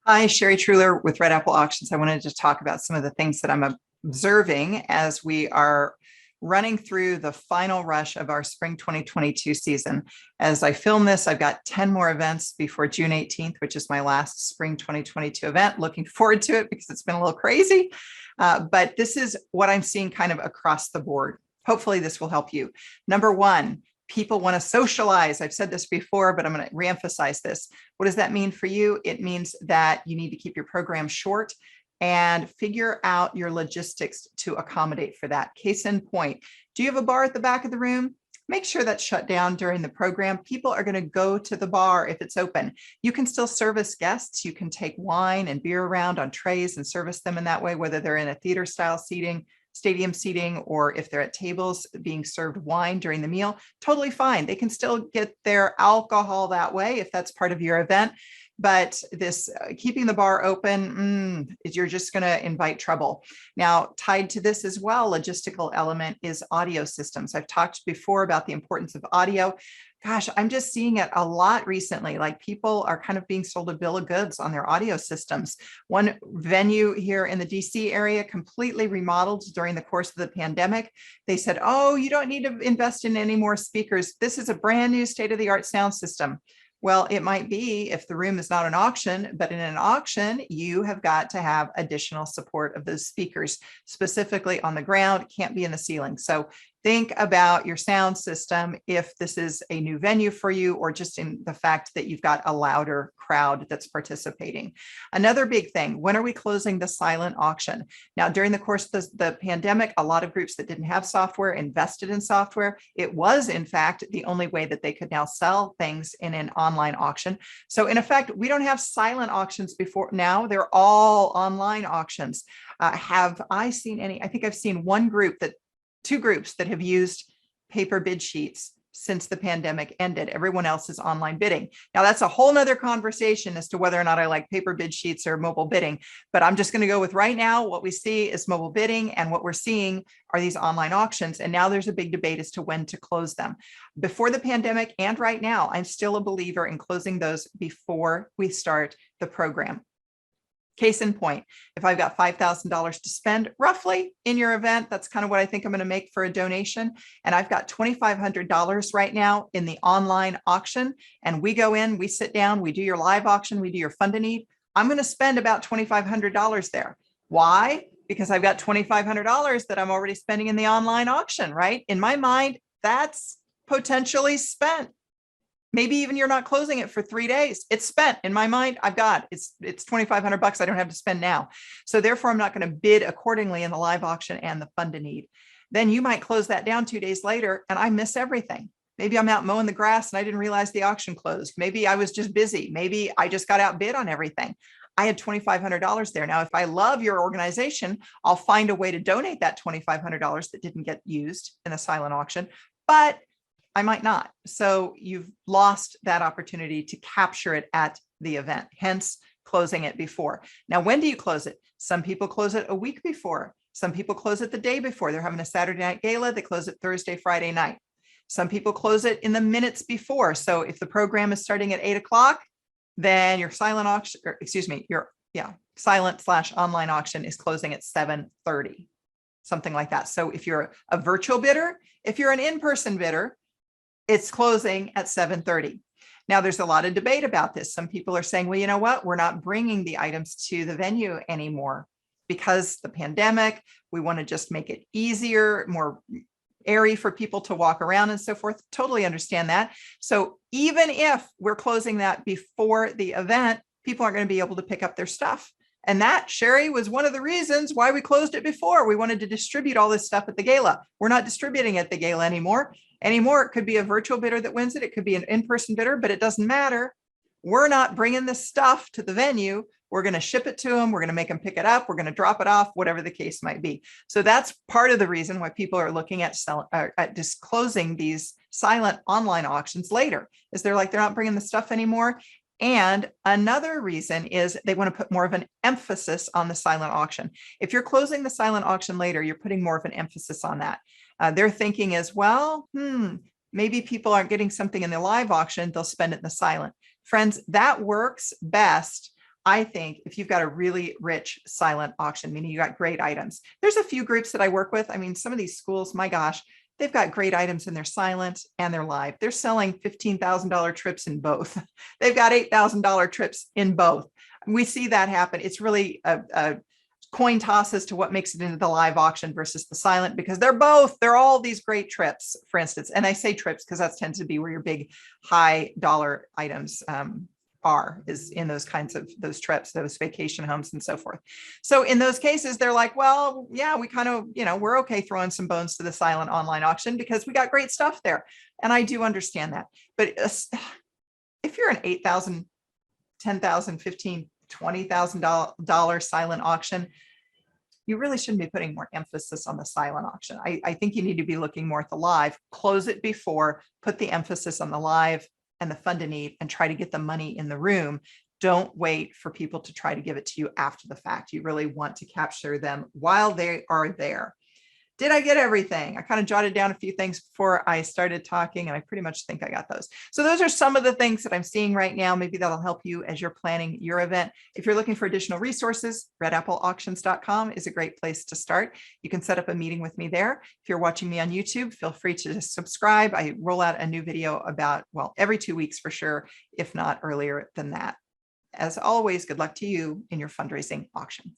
Hi, Sherry Truler with Red Apple Auctions. I wanted to talk about some of the things that I'm observing as we are running through the final rush of our spring 2022 season. As I film this, I've got 10 more events before June 18th, which is my last spring 2022 event. Looking forward to it because it's been a little crazy. But this is what I'm seeing kind of across the board. Hopefully this will help you. Number one, people want to socialize. I've said this before, but I'm going to reemphasize this. What does that mean for you? It means that you need to keep your program short and figure out your logistics to accommodate for that. Case in point, do you have a bar at the back of the room? Make sure that's shut down during the program. People are going to go to the bar if it's open. You can still service guests. You can take wine and beer around on trays and service them in that way, whether they're in a theater style seating, stadium seating, or if they're at tables being served wine during the meal, totally fine. They can still get their alcohol that way if that's part of your event. But this keeping the bar open, you're just going to invite trouble. Now, tied to this as well, logistical element is audio systems. I've talked before about the importance of audio. Gosh, I'm just seeing it a lot recently. Like people are kind of being sold a bill of goods on their audio systems. One venue here in the DC area completely remodeled during the course of the pandemic. They said, oh, you don't need to invest in any more speakers. This is a brand new state-of-the-art sound system. Well, it might be if the room is not an auction, but in an auction, you have got to have additional support of those speakers, specifically on the ground, can't be in the ceiling. So think about your sound system if this is a new venue for you, or just in the fact that you've got a louder crowd that's participating. Another big thing, when are we closing the silent auction? Now, during the course of the pandemic, a lot of groups that didn't have software invested in software. It was, in fact, the only way that they could now sell things in an online auction. So in effect, we don't have silent auctions before now. They're all online auctions. Have I seen any? I think I've seen two groups that have used paper bid sheets since the pandemic ended. Everyone else is online bidding. Now that's a whole nother conversation as to whether or not I like paper bid sheets or mobile bidding, but I'm just going to go with right now what we see is mobile bidding, and what we're seeing are these online auctions. And now there's a big debate as to when to close them. Before the pandemic and right now, I'm still a believer in closing those before we start the program. Case in point, if I've got $5,000 to spend roughly in your event, that's kind of what I think I'm going to make for a donation. And I've got $2,500 right now in the online auction. And we go in, we sit down, we do your live auction, we do your fund to need. I'm going to spend about $2,500 there. Why? Because I've got $2,500 that I'm already spending in the online auction, right? In my mind, that's potentially spent. Maybe even you're not closing it for 3 days. It's spent in my mind. I've got it's $2,500 I don't have to spend now. So therefore, I'm not going to bid accordingly in the live auction and the fund to need. Then you might close that down 2 days later and I miss everything. Maybe I'm out mowing the grass and I didn't realize the auction closed. Maybe I was just busy. Maybe I just got outbid on everything. I had $2,500 there. Now, if I love your organization, I'll find a way to donate that $2,500 that didn't get used in the silent auction. But I might not. So you've lost that opportunity to capture it at the event, hence closing it before. Now, when do you close it? Some people close it a week before. Some people close it the day before. They're having a Saturday night gala. They close it Thursday, Friday night. Some people close it in the minutes before. So if the program is starting at 8 o'clock, then your silent auction, or excuse me, your silent/online auction is closing at 7:30, something like that. So if you're a virtual bidder, if you're an in-person bidder, it's closing at 7:30. Now, there's a lot of debate about this. Some people are saying, well, you know what? We're not bringing the items to the venue anymore because the pandemic, we want to just make it easier, more airy for people to walk around and so forth. Totally understand that. So even if we're closing that before the event, people aren't going to be able to pick up their stuff. And that, Sherry, was one of the reasons why we closed it before. We wanted to distribute all this stuff at the gala. We're not distributing it at the gala anymore. It could be a virtual bidder that wins it. It could be an in-person bidder, but it doesn't matter. We're not bringing this stuff to the venue. We're going to ship it to them. We're going to make them pick it up. We're going to drop it off, whatever the case might be. So that's part of the reason why people are looking at disclosing these silent online auctions later, is they're not bringing the stuff anymore. And another reason is they want to put more of an emphasis on the silent auction. If you're closing the silent auction later, you're putting more of an emphasis on that. Their thinking is, well, maybe people aren't getting something in the live auction, they'll spend it in the silent. Friends, that works best I think if you've got a really rich silent auction, meaning you got great items, there's a few groups that I work with. I mean, some of these schools, my gosh, they've got great items in their silent and their live. They're selling $15,000 trips in both. They've got $8,000 trips in both. We see that happen. It's really a coin toss as to what makes it into the live auction versus the silent, because they're all these great trips, for instance. And I say trips because that tends to be where your big high dollar items is in those kinds of those trips, those vacation homes and so forth. So in those cases, they're like, well, yeah, we kind of, we're okay throwing some bones to the silent online auction because we got great stuff there. And I do understand that. But if you're an $8,000, $10,000, $15,000, $20,000 silent auction, you really shouldn't be putting more emphasis on the silent auction. I think you need to be looking more at the live, close it before, put the emphasis on the live and the fund and eat, and try to get the money in the room. Don't wait for people to try to give it to you after the fact. You really want to capture them while they are there. Did I get everything? I kind of jotted down a few things before I started talking, and I pretty much think I got those. So those are some of the things that I'm seeing right now. Maybe that'll help you as you're planning your event. If you're looking for additional resources, redappleauctions.com is a great place to start. You can set up a meeting with me there. If you're watching me on YouTube, feel free to just subscribe. I roll out a new video about, well, every 2 weeks for sure, if not earlier than that. As always, good luck to you in your fundraising auction.